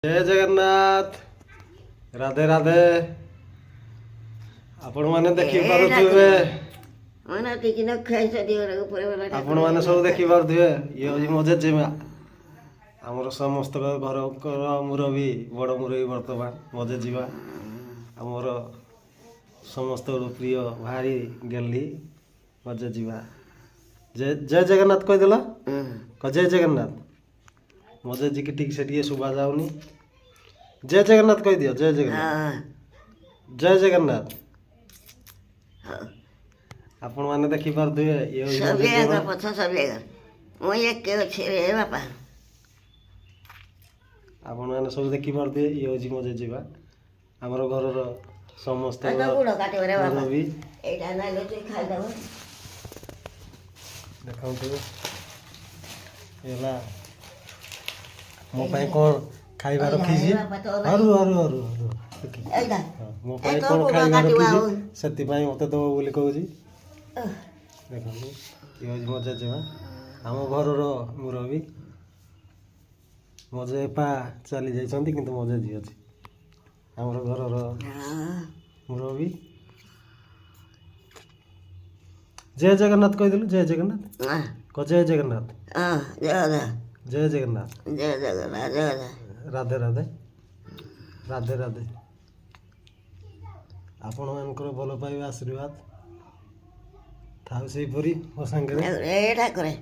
जय जगन्नाथ राधे राधे आपण माने देखि पारुथिबे आपण माने सब देखि पारुथिबे ये होजी मजे जेमा हमर समस्त घर मुरबी बड़ मुरबी वर्तमान मजे जीवा हमर समस्त प्रिय भारी गेली मजे जीवा जय जय जगन्नाथ कह देला जय जगन्नाथ मजे जी की ठीक से टिके सुबह जाऊनी जय जगन्नाथ कह दियो जय जगन्नाथ जय जगन्नाथ आपण माने देखि पारुथिबे ये सब जगह पछ सब जगह ओ एक के छे बापा आपण माने सब देखि पारुथिबे ये होजी मजे जीवा हमर घर रो समस्त गुड़ काटे रे बापा भी एटा ना लो तू खाइ दबो देखाउ तो एला मो पाई कोन खाइबा रखी छी हरु हरु हरु एटा मो पाई कोन खाइबा रखी छी सती पाई मते दो बोली कहू छी देखो ये होजी मजे जीवा हम घर रो मुरबी मजे पा चली जाइछंती किंतु मजे जी अछि हमर घर रो मुरबी जय जगन्नाथ कह दिलु जय जगन्नाथ को जय जगन्नाथ जय जगन्नाथ जय जगन्नाथ राधे राधे राधे राधे आपण मानकर भल पाइबा आशीर्वाद थाउ सेही परी ओ संगे एटा करे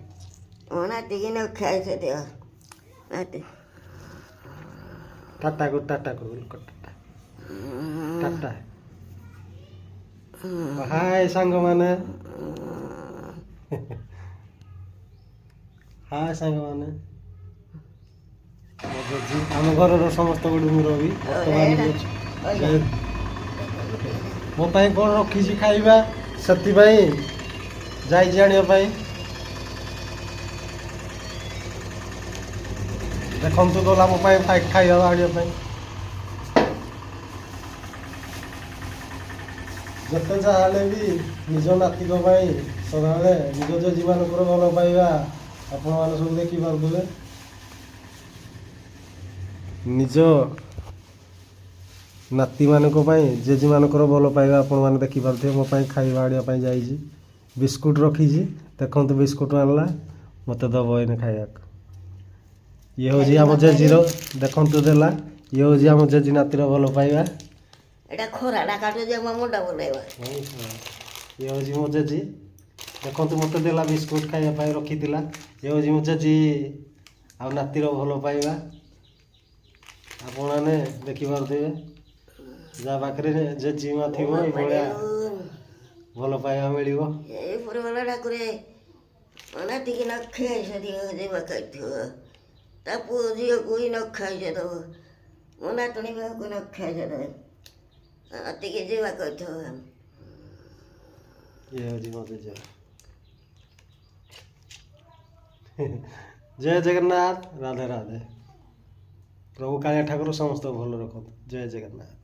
ओना टिकी न खाइ से दियो नाते टाटा को टाटा हाय सांग माने हाय सांग माने आम घर समस्त गुड़ मुरबी बर्तमान मो पाई कौन रखी खाइबा सती जाई जानिया पाई देखु गला मो खाइबा आनिया पाई जते जाले भी निज नाती सदा निज जीवन भल पाइबा आपण मैंने सब देखी पारे निज नाती मानक जेजी मानक भल पाइबा आपण मैंने देखी पारे मो खाइबा आनिया जाइए बिस्कुट रखी देखो बिस्कुट आनला मत दब एने खाइबा ये हूँ आम जेजीर देखु देला ये हूँ आम जेजी नातीर भल पाइबा एटा खोराडा काटो जे म मुंडा बोलेबा ये हूँ मो जेजी देखो मत देला बिस्कुट खाइबा रखी ये हूँ मो जेजी आ नातीर भल पाइबा आपण मैंने देखी पारे जहाँ पाखे जेजी माँ थी भाया भल पाइबा मिल वाला ठाकुरे मना टिकी न खाइ सदी जेबा खाइथो ता पुझियो कोई न खाइ से दो मना तणी बा कोई न खाइ से दो टिकी जेबा खाइथो ये हूँ मजे जा जय जगन्नाथ राधे राधे प्रभु कालिया ठाकुर समस्त भल रखत जय जगन्नाथ।